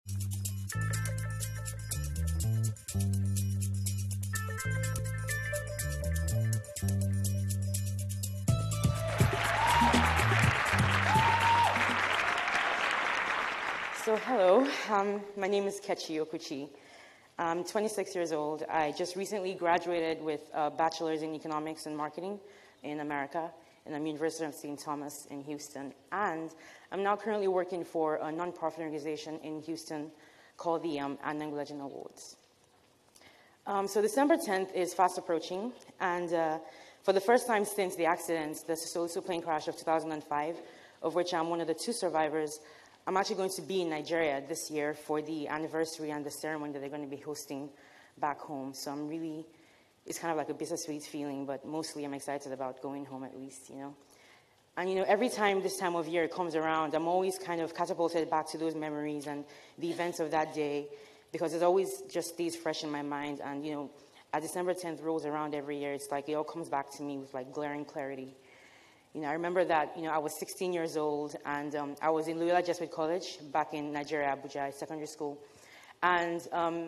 So hello, my name is Kechi Okwuchi. I'm 26 years old. I just recently graduated with a bachelor's in economics and marketing in America in the University of St. Thomas in Houston. And I'm now currently working for a nonprofit organization in Houston called the Anang Legend Awards. So December 10th is fast approaching, and for the first time since the accident, the Sosoliso plane crash of 2005, of which I'm one of the 2 survivors, I'm actually going to be in Nigeria this year for the anniversary and the ceremony that they're going to be hosting back home. So I'm really, it's kind of like a bittersweet feeling, but mostly I'm excited about going home at least, you know. And, you know, every time this time of year comes around, I'm always kind of catapulted back to those memories and the events of that day, because it always just stays fresh in my mind. And, you know, as December 10th rolls around every year, it's like it all comes back to me with, like, glaring clarity. You know, I remember that, you know, I was 16 years old, and I was in Loyola Jesuit College back in Nigeria, Abuja, secondary school. And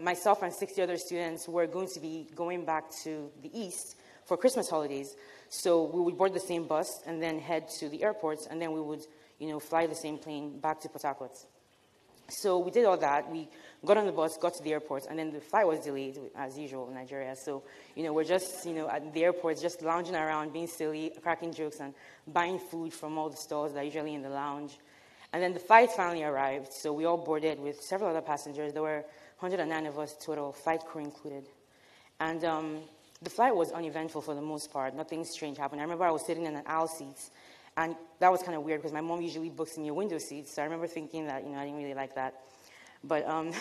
myself and 60 other students were going to be going back to the East for Christmas holidays. So we would board the same bus and then head to the airports, and then we would, you know, fly the same plane back to Port Harcourt. So we did all that. We got on the bus, got to the airport, and then the flight was delayed, as usual in Nigeria. So, you know, we're just, you know, at the airport, just lounging around, being silly, cracking jokes, and buying food from all the stalls that are usually in the lounge. And then the flight finally arrived, so we all boarded with several other passengers. There were 109 of us total, flight crew included. And the flight was uneventful for the most part. Nothing strange happened. I remember I was sitting in an aisle seat, and that was kind of weird because my mom usually books me a window seat. So I remember thinking that, you know, I didn't really like that. But one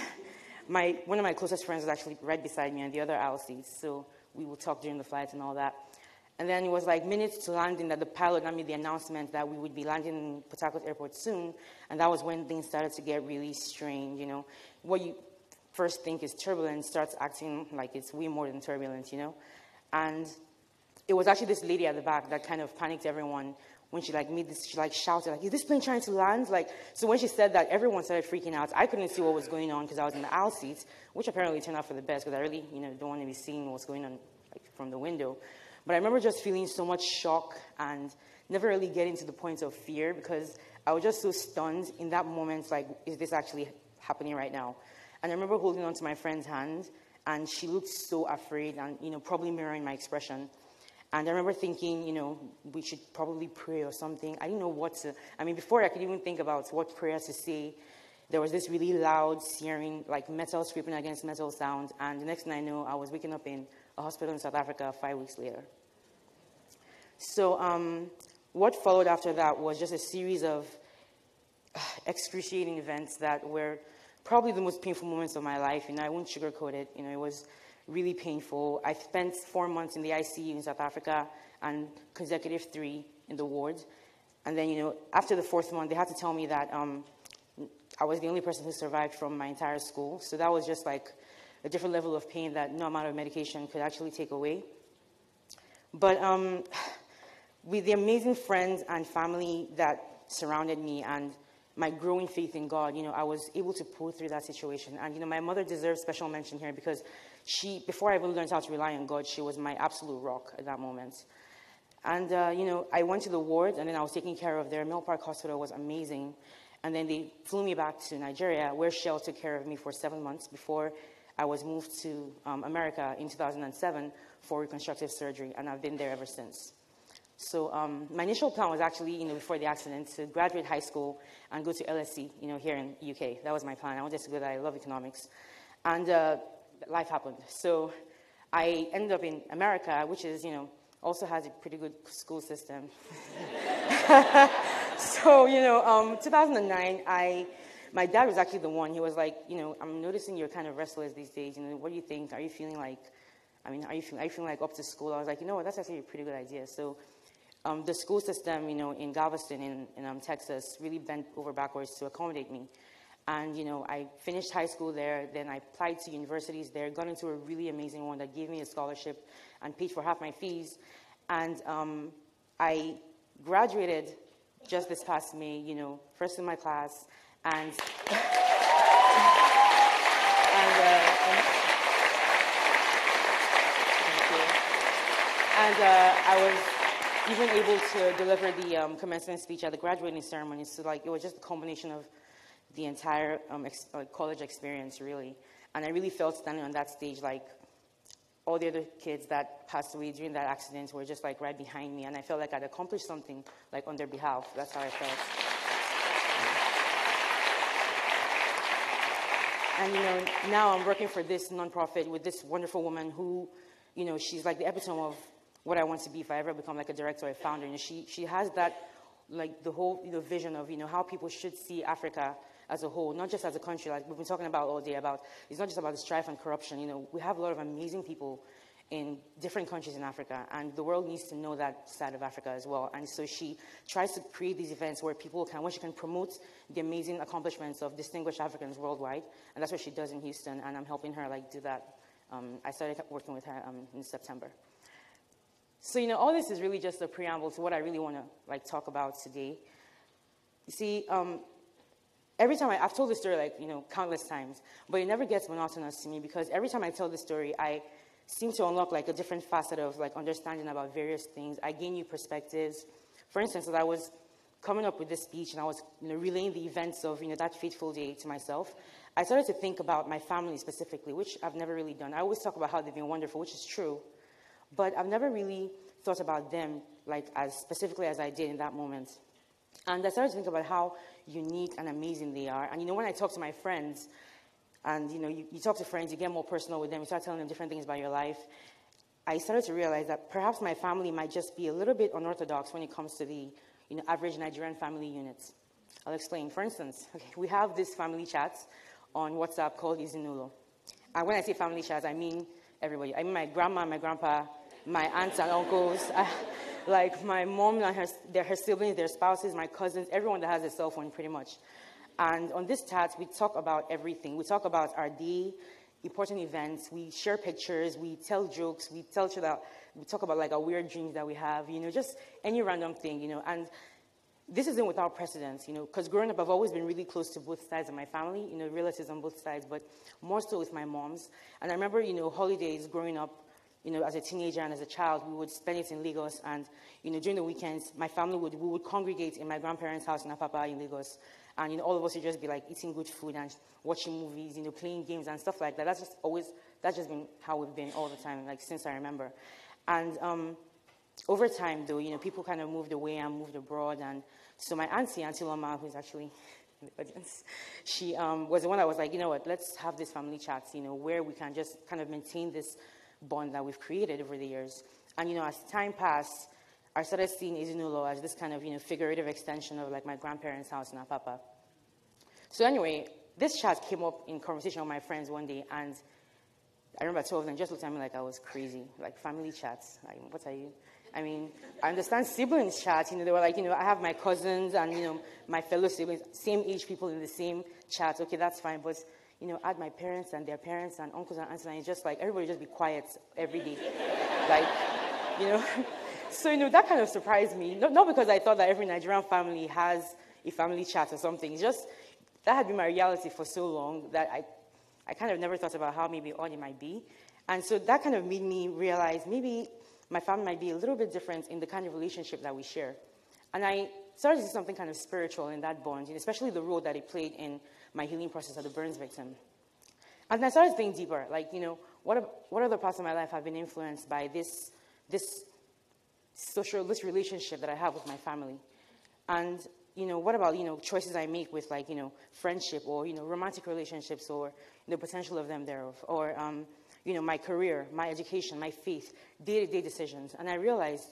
of my closest friends was actually right beside me on the other aisle seat. So we would talk during the flight and all that. And then it was like minutes to landing that the pilot made the announcement that we would be landing in Port Harcourt Airport soon. And that was when things started to get really strange, you know. What you first think is turbulence starts acting like it's way more than turbulence, you know. And it was actually this lady at the back that kind of panicked everyone when she like made this, she like shouted, like, is this plane trying to land? Like, so when she said that, everyone started freaking out. I couldn't see what was going on because I was in the aisle seats, which apparently turned out for the best because I really, you know, don't want to be seeing what's going on like from the window. But I remember just feeling so much shock and never really getting to the point of fear because I was just so stunned in that moment, like, is this actually happening right now? And I remember holding on to my friend's hand, and she looked so afraid and, you know, probably mirroring my expression. And I remember thinking, you know, we should probably pray or something. I didn't know what to, I mean, before I could even think about what prayer to say, there was this really loud, searing, like metal scraping against metal sound. And the next thing I know, I was waking up in a hospital in South Africa 5 weeks later. So what followed after that was just a series of excruciating events that were probably the most painful moments of my life. You know, I won't sugarcoat it. You know, it was really painful. I spent 4 months in the ICU in South Africa and consecutive 3 in the ward. And then, you know, after the 4th month, they had to tell me that I was the only person who survived from my entire school. So that was just like a different level of pain that no amount of medication could actually take away. But with the amazing friends and family that surrounded me and my growing faith in God, you know, I was able to pull through that situation. And, you know, my mother deserves special mention here because she, before I even learned how to rely on God, she was my absolute rock at that moment. And, you know, I went to the ward, and then I was taken care of there. Mill Park Hospital was amazing. And then they flew me back to Nigeria, where Shell took care of me for 7 months before I was moved to America in 2007 for reconstructive surgery, and I've been there ever since. So my initial plan was actually, you know, before the accident, to graduate high school and go to LSE, you know, here in the UK. That was my plan. I wanted to go there. I love economics. And life happened. So I ended up in America, which is, you know, also has a pretty good school system. So, you know, 2009, my dad was actually the one. He was like, you know, I'm noticing you're kind of restless these days. You know, what do you think? Are you feeling like, I mean, are you feeling like up to school? I was like, you know what, that's actually a pretty good idea. So the school system, you know, in Galveston, in Texas, really bent over backwards to accommodate me. And, you know, I finished high school there, then I applied to universities there, got into a really amazing one that gave me a scholarship and paid for half my fees. And I graduated just this past May, you know, first in my class. And And I was even able to deliver the commencement speech at the graduating ceremony. So like, it was just a combination of the entire college experience, really. And I really felt standing on that stage, like all the other kids that passed away during that accident were just like right behind me. And I felt like I'd accomplished something like on their behalf. That's how I felt. And, you know, now I'm working for this nonprofit with this wonderful woman who, you know, she's like the epitome of what I want to be if I ever become like a director or a founder. And she has that, like the whole, you know, vision of, you know, how people should see Africa as a whole, not just as a country, like we've been talking about all day about, it's not just about the strife and corruption. You know, we have a lot of amazing people in different countries in Africa, and the world needs to know that side of Africa as well. And so she tries to create these events where people can, where she can promote the amazing accomplishments of distinguished Africans worldwide, and that's what she does in Houston, and I'm helping her like do that. I started working with her in September. So, you know, all this is really just a preamble to what I really want to like talk about today. You see, every time I've told this story like, you know, countless times, but it never gets monotonous to me because every time I tell this story, I seem to unlock like a different facet of like understanding about various things. I gain new perspectives. For instance, as I was coming up with this speech and I was, you know, relaying the events of, you know, that fateful day to myself, I started to think about my family specifically, which I've never really done. I always talk about how they've been wonderful, which is true, but I've never really thought about them like as specifically as I did in that moment. And I started to think about how unique and amazing they are. And, you know, when I talk to my friends, and, you know, you talk to friends, you get more personal with them, you start telling them different things about your life, I started to realize that perhaps my family might just be a little bit unorthodox when it comes to the, you know, average Nigerian family units. I'll explain. For instance, okay, we have this family chat on WhatsApp called Ezinụlọ. And when I say family chat, I mean everybody. I mean my grandma, my grandpa, my aunts and uncles, like my mom and her siblings, their spouses, my cousins, everyone that has a cell phone pretty much. And on this chat, we talk about everything. We talk about our day, important events, we share pictures, we tell jokes, we tell each other, we talk about like our weird dreams that we have, you know, just any random thing, you know. And this isn't without precedence, you know, because growing up, I've always been really close to both sides of my family, you know, relatives on both sides, but more so with my mom's. And I remember, you know, holidays growing up, you know, as a teenager and as a child, we would spend it in Lagos. And, you know, during the weekends, my family we would congregate in my grandparents' house in Apapa in Lagos. And, you know, all of us would just be like eating good food and watching movies, you know, playing games and stuff like that. That's just been how we've been all the time, like since I remember. And over time, though, you know, people kind of moved away and moved abroad. And so my Auntie Loma, who's actually in the audience, she was the one that was like, you know what, let's have this family chats, you know, where we can just kind of maintain this bond that we've created over the years. And, you know, as time passed, I started seeing Ezinụlọ as this kind of, you know, figurative extension of like my grandparents' house in Apapa. So anyway, this chat came up in conversation with my friends one day, and I remember 2 of them just looked at me like I was crazy, like family chats. Like, what are you? I mean, I understand siblings chat. You know, they were like, you know, I have my cousins and, you know, my fellow siblings, same age people in the same chat. Okay, that's fine, but you know, add my parents and their parents and uncles and aunts, and it's just like everybody just be quiet every day, like, you know. So, you know, that kind of surprised me. Not because I thought that every Nigerian family has a family chat or something. It's just that had been my reality for so long that I kind of never thought about how maybe odd it might be. And so that kind of made me realize maybe my family might be a little bit different in the kind of relationship that we share. And I started to see something kind of spiritual in that bond, especially the role that it played in my healing process as a burns victim. And I started to think deeper, like, you know, what other parts of my life have been influenced by this relationship that I have with my family? And, you know, what about, you know, choices I make with, like, you know, friendship or, you know, romantic relationships or the potential of them thereof, or, you know, my career, my education, my faith, day-to-day decisions. And I realized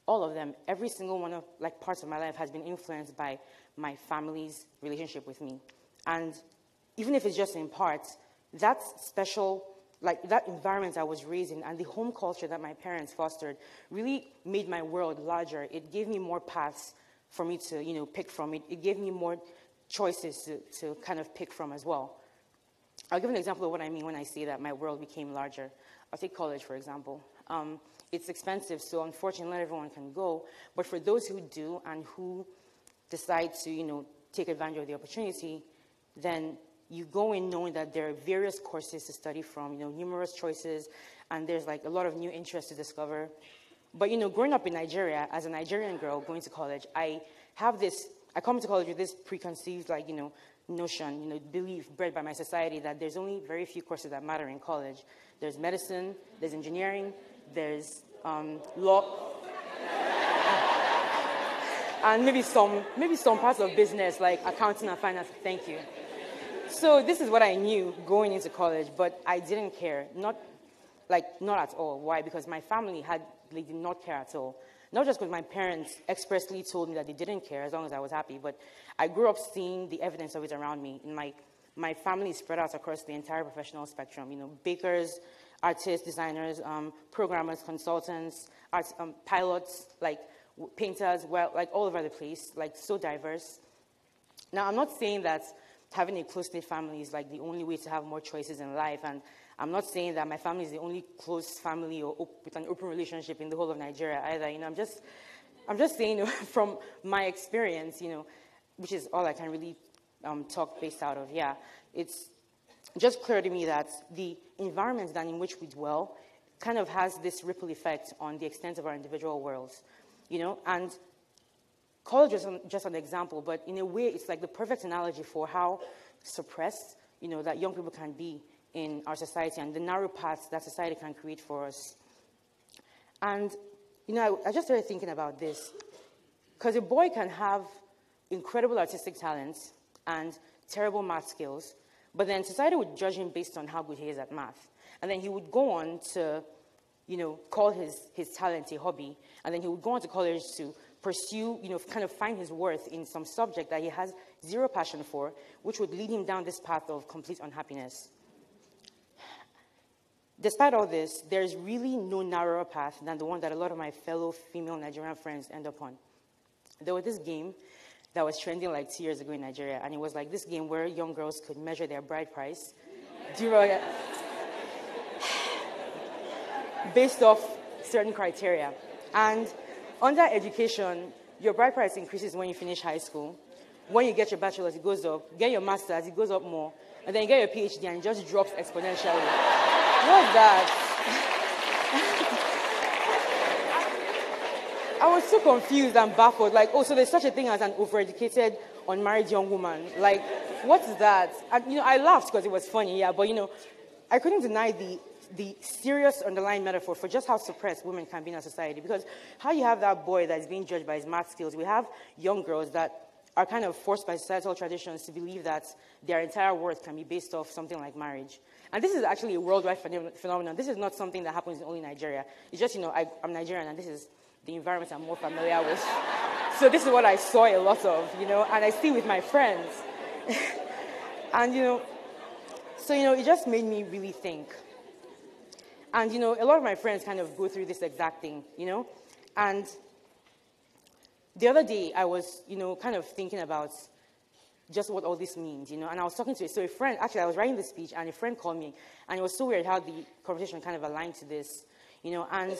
all of them, every single one of, like, parts of my life has been influenced by my family's relationship with me. And even if it's just in part, that special, like that environment I was raised in and the home culture that my parents fostered really made my world larger. It gave me more paths for me to, you know, pick from. It gave me more choices to kind of pick from as well. I'll give an example of what I mean when I say that my world became larger. I'll take college, for example. It's expensive, so unfortunately not everyone can go. But for those who do and who decide to, you know, take advantage of the opportunity, then you go in knowing that there are various courses to study from, you know, numerous choices, and there's like a lot of new interests to discover. But, growing up in Nigeria, as a Nigerian girl going to college, I come to college with this preconceived, notion, belief bred by my society that there's only very few courses that matter in college. There's medicine, there's engineering, there's law, and maybe some parts of business like accounting and finance. Thank you. So this is what I knew going into college, but I didn't care. Not at all. Why? Because my family did not care at all. Not just because my parents expressly told me that they didn't care as long as I was happy, but I grew up seeing the evidence of it around me. In my family is spread out across the entire professional spectrum. Bakers, artists, designers, programmers, consultants, pilots, painters, all over the place, so diverse. Now, I'm not saying that having a close-knit family is the only way to have more choices in life, and I'm not saying that my family is the only close family or with an open relationship in the whole of Nigeria either. I'm just saying from my experience, which is all I can really talk based out of. Yeah, it's just clear to me that the environment in which we dwell kind of has this ripple effect on the extent of our individual worlds, and college is just an example, but in a way, it's the perfect analogy for how suppressed, that young people can be in our society and the narrow paths that society can create for us. And, I just started thinking about this, because a boy can have incredible artistic talents and terrible math skills, but then society would judge him based on how good he is at math. And then he would go on to, call his talent a hobby, and then he would go on to college to pursue, kind of find his worth in some subject that he has zero passion for, which would lead him down this path of complete unhappiness. Despite all this, there's really no narrower path than the one that a lot of my fellow female Nigerian friends end up on. There was this game that was trending 2 years ago in Nigeria, and it was this game where young girls could measure their bride price based off certain criteria. And under education, your bride price increases when you finish high school. When you get your bachelor's, it goes up. Get your master's, it goes up more. And then you get your PhD, and it just drops exponentially. What's that? I was so confused and baffled. So there's such a thing as an overeducated, unmarried young woman. What's that? And, I laughed because it was funny, yeah, but, I couldn't deny the serious underlying metaphor for just how suppressed women can be in our society. Because how you have that boy that is being judged by his math skills, we have young girls that are kind of forced by societal traditions to believe that their entire worth can be based off something like marriage. And this is actually a worldwide phenomenon. This is not something that happens in only Nigeria. It's just, I'm Nigerian, and this is the environment I'm more familiar with. So this is what I saw a lot of, and I see with my friends. And, so, it just made me really think. And, a lot of my friends kind of go through this exact thing, And the other day, I was, kind of thinking about just what all this means, And I was talking to a friend. Actually, I was writing this speech, and a friend called me, and it was so weird how the conversation kind of aligned to this, And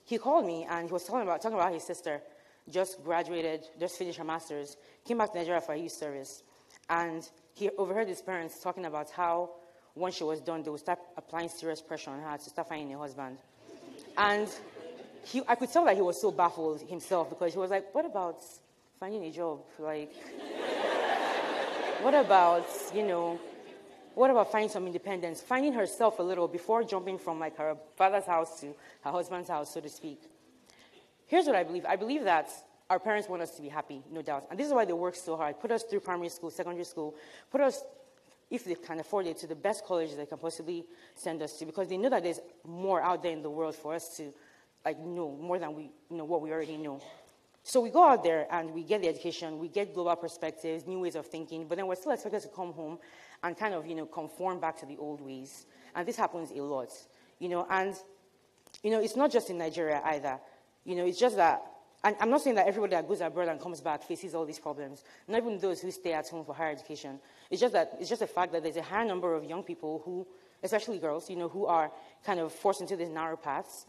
he called me, and he was talking about his sister, just graduated, just finished her master's, came back to Nigeria for a youth service, and he overheard his parents talking about how once she was done, they would start applying serious pressure on her to start finding a husband. And I could tell that he was so baffled himself, because he was like, what about finding a job? What about finding some independence, finding herself a little before jumping from her father's house to her husband's house, so to speak? Here's what I believe. I believe that our parents want us to be happy, no doubt. And this is why they work so hard. Put us through primary school, secondary school, put us, if they can afford it, to the best colleges they can possibly send us to, because they know that there's more out there in the world for us to know, more than what we already know. So we go out there and we get the education, we get global perspectives, new ways of thinking, but then we're still expected to come home and kind of, conform back to the old ways. And this happens a lot, and, it's not just in Nigeria either. It's just that, and I'm not saying that everybody that goes abroad and comes back faces all these problems, not even those who stay at home for higher education. It's just a fact that there's a higher number of young people who, especially girls, who are kind of forced into these narrow paths,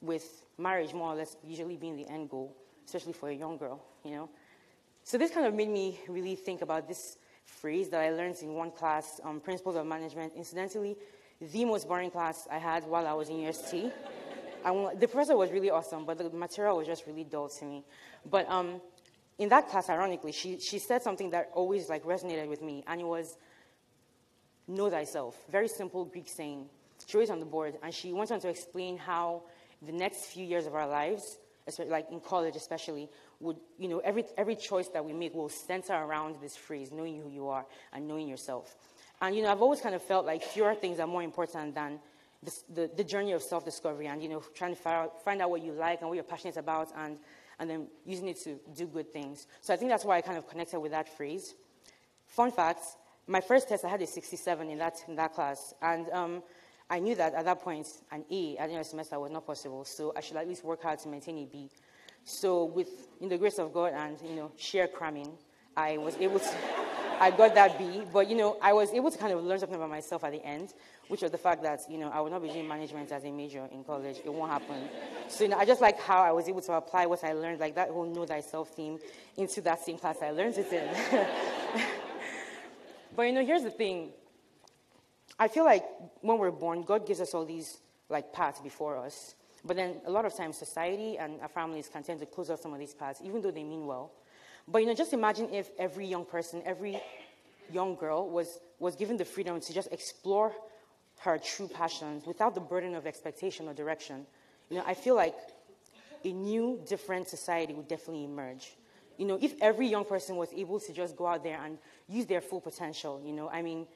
with marriage more or less usually being the end goal, especially for a young girl, So this kind of made me really think about this phrase that I learned in one class, Principles of Management. Incidentally, the most boring class I had while I was in university. the professor was really awesome, but the material was just really dull to me. But in that class, ironically, she said something that always like resonated with me, and it was, know thyself. Very simple Greek saying. She wrote it on the board, and she went on to explain how the next few years of our lives, like in college especially, would, every choice that we make will center around this phrase, knowing who you are and knowing yourself. And, I've always kind of felt like fewer things are more important than the journey of self-discovery and, trying to find out what you like and what you're passionate about and then using it to do good things. So I think that's why I kind of connected with that phrase. Fun fact, my first test, I had a 67 in that class. And I knew that at that point, an A at the end of the semester was not possible. So I should at least work hard to maintain a B. So in the grace of God and, sheer cramming, I was able to, I got that B. But, I was able to kind of learn something about myself at the end, which was the fact that, I would not be doing management as a major in college. It won't happen. So, I just like how I was able to apply what I learned, like that whole know thyself theme, into that same class I learned it in. But, here's the thing. I feel like when we're born, God gives us all these, like, paths before us. But then a lot of times society and our families can tend to close off some of these paths, even though they mean well. But, just imagine if every young person, every young girl was given the freedom to just explore her true passions without the burden of expectation or direction. I feel like a new, different society would definitely emerge. If every young person was able to just go out there and use their full potential, I mean,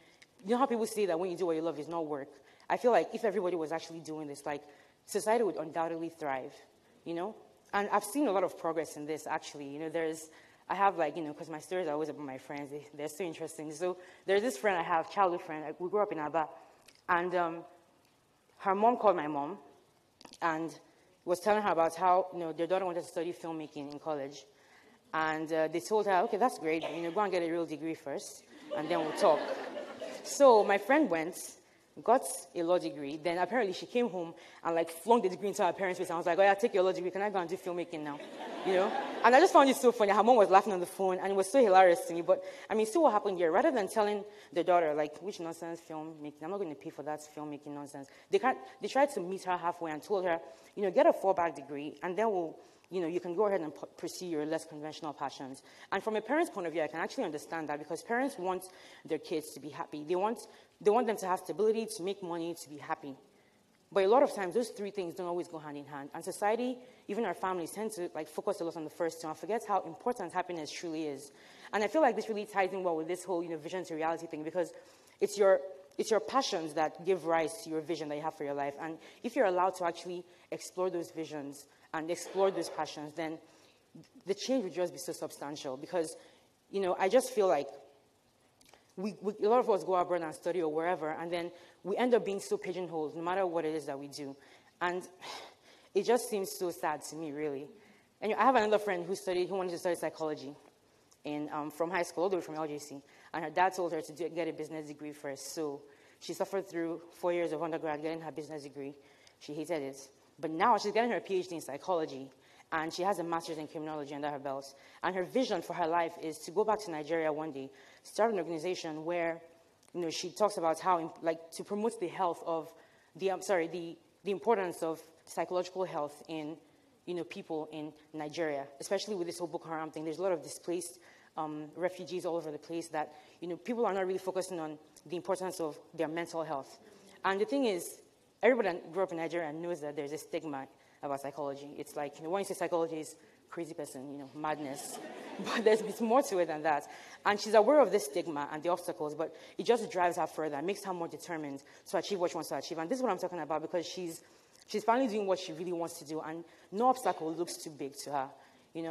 you know how people say that when you do what you love is not work? I feel like if everybody was actually doing this, like, society would undoubtedly thrive, And I've seen a lot of progress in this, actually. I have, like, because my stories are always about my friends. They're so interesting. So there's this friend I have, childhood friend. We grew up in Aba. And her mom called my mom and was telling her about how, their daughter wanted to study filmmaking in college. And they told her, okay, that's great. Go and get a real degree first, and then we'll talk. So my friend went, got a law degree. Then apparently she came home and, like, flung the degree into her parents' face. And I was like, oh, yeah, take your law degree. Can I go and do filmmaking now? And I just found it so funny. Her mom was laughing on the phone, and it was so hilarious to me. But, I mean, see what happened here. Rather than telling the daughter, like, which nonsense filmmaking, I'm not going to pay for that filmmaking nonsense. They tried to meet her halfway and told her, get a fallback degree, and then we'll, you can go ahead and pursue your less conventional passions. And from a parent's point of view, I can actually understand that because parents want their kids to be happy. They want them to have stability, to make money, to be happy. But a lot of times, those three things don't always go hand in hand. And society, even our families, tend to, like, focus a lot on the first two and forget how important happiness truly is. And I feel like this really ties in well with this whole, vision to reality thing, because it's your passions that give rise to your vision that you have for your life. And if you're allowed to actually explore those visions and explore those passions, then the change would just be so substantial. Because, I just feel like a lot of us go abroad and study or wherever, and then we end up being so pigeonholed no matter what it is that we do. And it just seems so sad to me, really. And I have another friend who wanted to study psychology from high school, all the way from LJC. And her dad told her to get a business degree first. So she suffered through 4 years of undergrad getting her business degree. She hated it. But now she's getting her PhD in psychology. And she has a master's in criminology under her belt. And her vision for her life is to go back to Nigeria one day, start an organization where, she talks about how, like, to promote the health of the importance of psychological health in, people in Nigeria, especially with this whole Boko Haram thing. There's a lot of displaced refugees all over the place that, people are not really focusing on the importance of their mental health. And the thing is, everybody that grew up in Nigeria knows that there's a stigma about psychology. It's like, when you say psychology is crazy person, madness. But there's more to it than that. And she's aware of this stigma and the obstacles, but it just drives her further, makes her more determined to achieve what she wants to achieve. And this is what I'm talking about, because she's finally doing what she really wants to do, and no obstacle looks too big to her.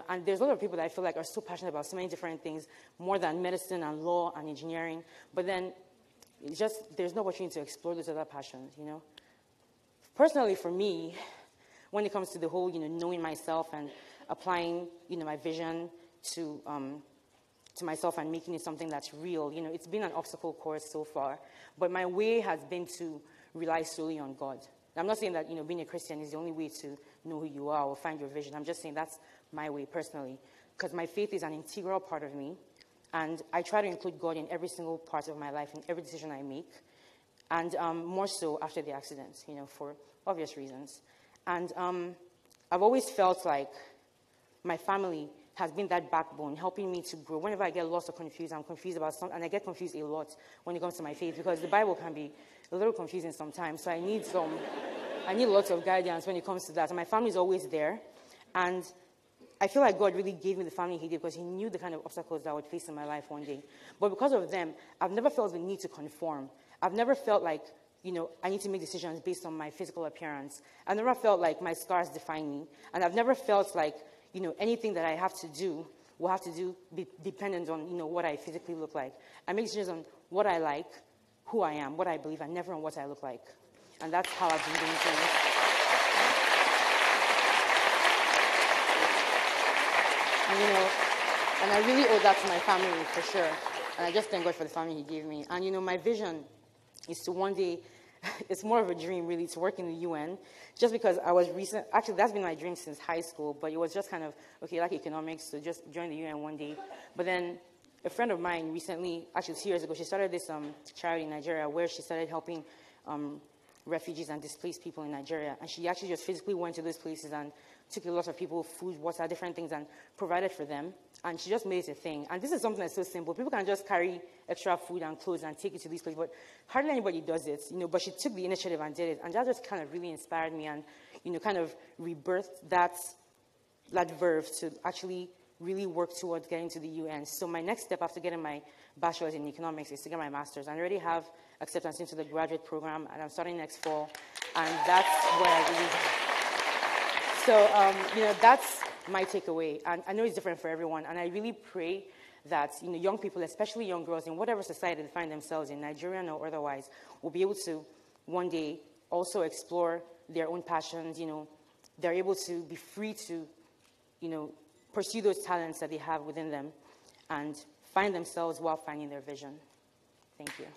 And there's a lot of people that I feel like are so passionate about so many different things, more than medicine and law and engineering. But then there's no opportunity to explore those other passions, Personally, for me, when it comes to the whole, knowing myself and applying, my vision to myself and making it something that's real, it's been an obstacle course so far. But my way has been to rely solely on God. I'm not saying that, being a Christian is the only way to know who you are or find your vision. I'm just saying that's my way personally, because my faith is an integral part of me, and I try to include God in every single part of my life, in every decision I make, and more so after the accident, for obvious reasons. And I've always felt like my family has been that backbone, helping me to grow. Whenever I get lost or confused, I'm confused about something, and I get confused a lot when it comes to my faith, because the Bible can be a little confusing sometimes, so I need lots of guidance when it comes to that. And my family is always there, and I feel like God really gave me the family he did because he knew the kind of obstacles that I would face in my life one day. But because of them, I've never felt the need to conform. I've never felt like, I need to make decisions based on my physical appearance. I've never felt like my scars define me. And I've never felt like, anything that I have to do will have to be dependent on, what I physically look like. I make decisions on what I like, who I am, what I believe, and never on what I look like. And that's how I've been doing things. And I really owe that to my family for sure. And I just thank God for the family he gave me. And my vision is to one day, it's more of a dream really, to work in the UN. Just because actually that's been my dream since high school, but it was just kind of, okay, like economics, so just join the UN one day. But then a friend of mine recently, actually 2 years ago, she started this charity in Nigeria where she started helping refugees and displaced people in Nigeria. And she actually just physically went to those places and took a lot of people food, water, different things, and provided for them. And she just made it a thing. And this is something that's so simple. People can just carry extra food and clothes and take it to these places, but hardly anybody does it, But she took the initiative and did it. And that just kind of really inspired me and, kind of rebirthed that verve to actually really work towards getting to the UN. So my next step after getting my bachelor's in economics is to get my master's. I already have acceptance into the graduate program, and I'm starting next fall. And that's where I really... So, that's my takeaway. And I know it's different for everyone. And I really pray that, young people, especially young girls, in whatever society they find themselves in, Nigerian or otherwise, will be able to one day also explore their own passions. They're able to be free to, pursue those talents that they have within them and find themselves while finding their vision. Thank you.